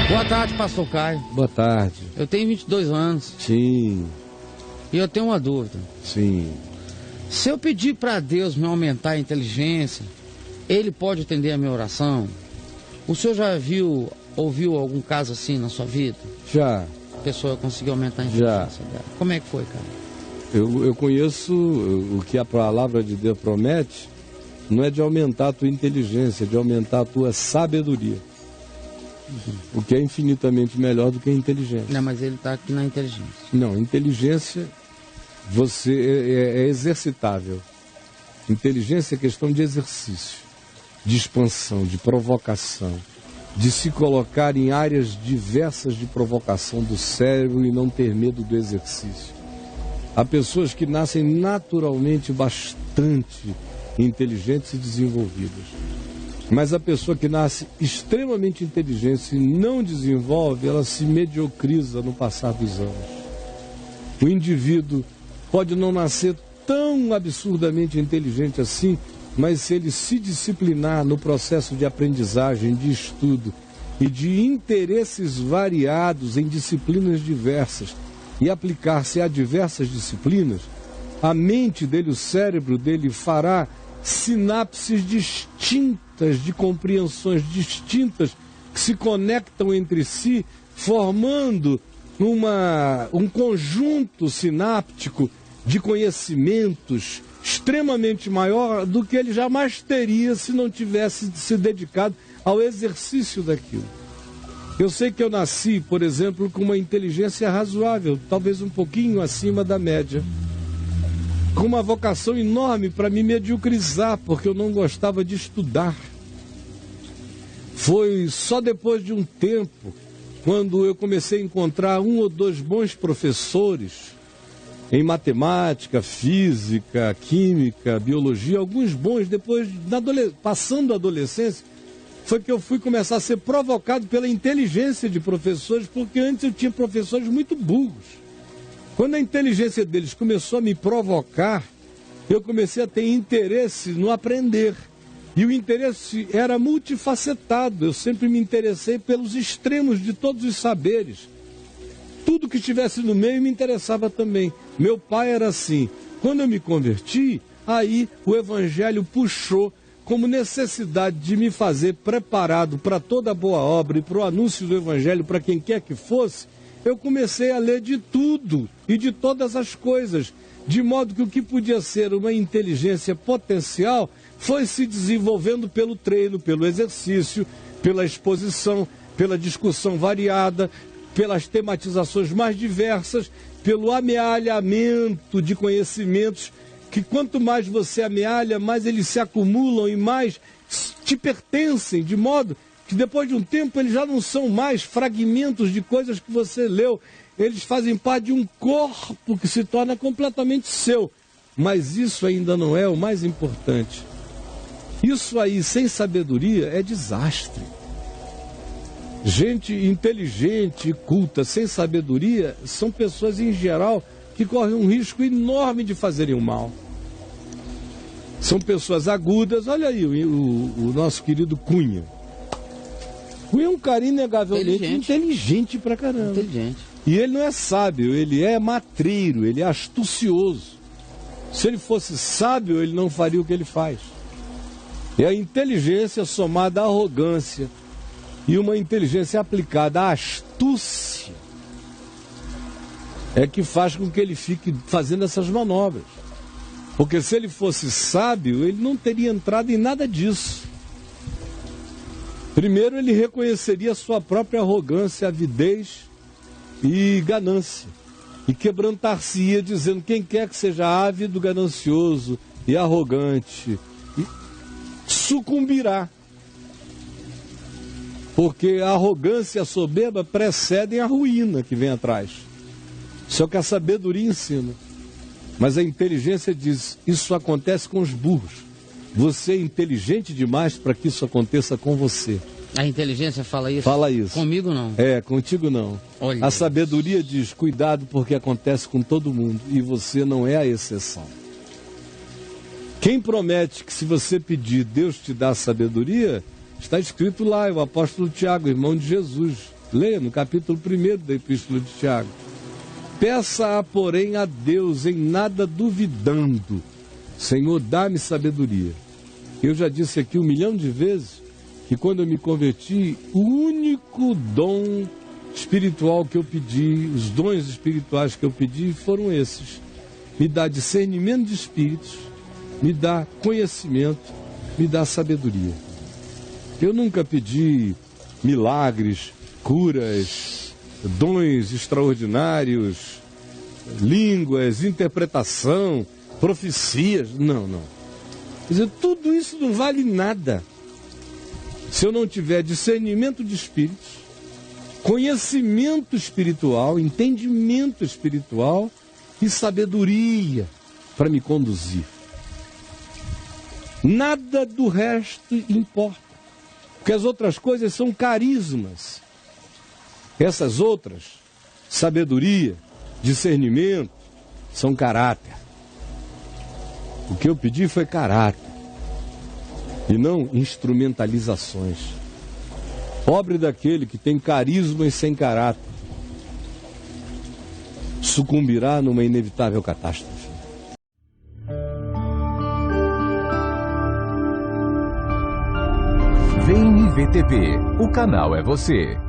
Boa tarde, pastor Caio. Boa tarde. Eu tenho 22 anos. Sim. E eu tenho uma dúvida. Sim. Se eu pedir para Deus me aumentar a inteligência, Ele pode atender a minha oração? O senhor já ouviu algum caso assim na sua vida? Já. A pessoa conseguiu aumentar a inteligência dela. Como é que foi, cara? Eu conheço o que a palavra de Deus promete, não é de aumentar a tua inteligência, é de aumentar a tua sabedoria. O que é infinitamente melhor do que a inteligência. Não, mas ele está aqui na inteligência. Não, inteligência você é exercitável. Inteligência é questão de exercício, de expansão, de provocação, de se colocar em áreas diversas de provocação do cérebro e não ter medo do exercício. Há pessoas que nascem naturalmente bastante inteligentes e desenvolvidas. Mas a pessoa que nasce extremamente inteligente e não desenvolve, ela se mediocriza no passar dos anos. O indivíduo pode não nascer tão absurdamente inteligente assim, mas se ele se disciplinar no processo de aprendizagem, de estudo e de interesses variados em disciplinas diversas e aplicar-se a diversas disciplinas, a mente dele, o cérebro dele fará sinapses distintas, de compreensões distintas, que se conectam entre si, formando um conjunto sináptico de conhecimentos extremamente maior do que ele jamais teria se não tivesse se dedicado ao exercício daquilo. Eu sei que eu nasci, por exemplo, com uma inteligência razoável, talvez um pouquinho acima da média, com uma vocação enorme para me mediocrizar, porque eu não gostava de estudar. Foi só depois de um tempo, quando eu comecei a encontrar um ou dois bons professores em matemática, física, química, biologia, alguns bons, depois, passando a adolescência, foi que eu fui começar a ser provocado pela inteligência de professores, porque antes eu tinha professores muito burros. Quando a inteligência deles começou a me provocar, eu comecei a ter interesse no aprender. E o interesse era multifacetado. Eu sempre me interessei pelos extremos de todos os saberes. Tudo que estivesse no meio me interessava também. Meu pai era assim. Quando eu me converti, aí o Evangelho puxou como necessidade de me fazer preparado para toda boa obra e para o anúncio do Evangelho para quem quer que fosse. Eu comecei a ler de tudo e de todas as coisas, de modo que o que podia ser uma inteligência potencial foi se desenvolvendo pelo treino, pelo exercício, pela exposição, pela discussão variada, pelas tematizações mais diversas, pelo amealhamento de conhecimentos, que quanto mais você amealha, mais eles se acumulam e mais te pertencem, de modo que depois de um tempo eles já não são mais fragmentos de coisas que você leu, eles fazem parte de um corpo que se torna completamente seu. Mas isso ainda não é o mais importante. Isso aí, sem sabedoria, é desastre. Gente inteligente e culta, sem sabedoria, são pessoas em geral que correm um risco enorme de fazerem o mal. São pessoas agudas. Olha aí o nosso querido Cunha. Cunha é um cara inegavelmente inteligente pra caramba. Inteligente. E ele não é sábio, ele é matreiro, ele é astucioso. Se ele fosse sábio, ele não faria o que ele faz. É a inteligência somada à arrogância e uma inteligência aplicada à astúcia é que faz com que ele fique fazendo essas manobras. Porque se ele fosse sábio, ele não teria entrado em nada disso. Primeiro, ele reconheceria sua própria arrogância, avidez e ganância. E quebrantar-se-ia dizendo, quem quer que seja ávido, ganancioso e arrogante, sucumbirá. Porque a arrogância e a soberba precedem a ruína que vem atrás. Isso é o que a sabedoria ensina. Mas a inteligência diz, isso acontece com os burros. Você é inteligente demais para que isso aconteça com você. A inteligência fala isso? Fala isso. Comigo não. É, contigo não. Olha a sabedoria diz, cuidado porque acontece com todo mundo e você não é a exceção. Quem promete que se você pedir, Deus te dá sabedoria, está escrito lá, o apóstolo Tiago, irmão de Jesus. Leia no capítulo 1 da Epístola de Tiago. Peça, porém, a Deus em nada duvidando. Senhor, dá-me sabedoria. Eu já disse aqui 1 milhão de vezes que quando eu me converti, o único dom espiritual que eu pedi, os dons espirituais que eu pedi foram esses. Me dá discernimento de espíritos, me dá conhecimento, me dá sabedoria. Eu nunca pedi milagres, curas, dons extraordinários, línguas, interpretação, profecias. Não. Quer dizer, tudo isso não vale nada se eu não tiver discernimento de espíritos, conhecimento espiritual, entendimento espiritual e sabedoria para me conduzir. Nada do resto importa, porque as outras coisas são carismas. Essas outras, sabedoria, discernimento, são caráter. O que eu pedi foi caráter e não instrumentalizações. Pobre daquele que tem carisma e sem caráter, sucumbirá numa inevitável catástrofe. Vem IVTV, o canal é você.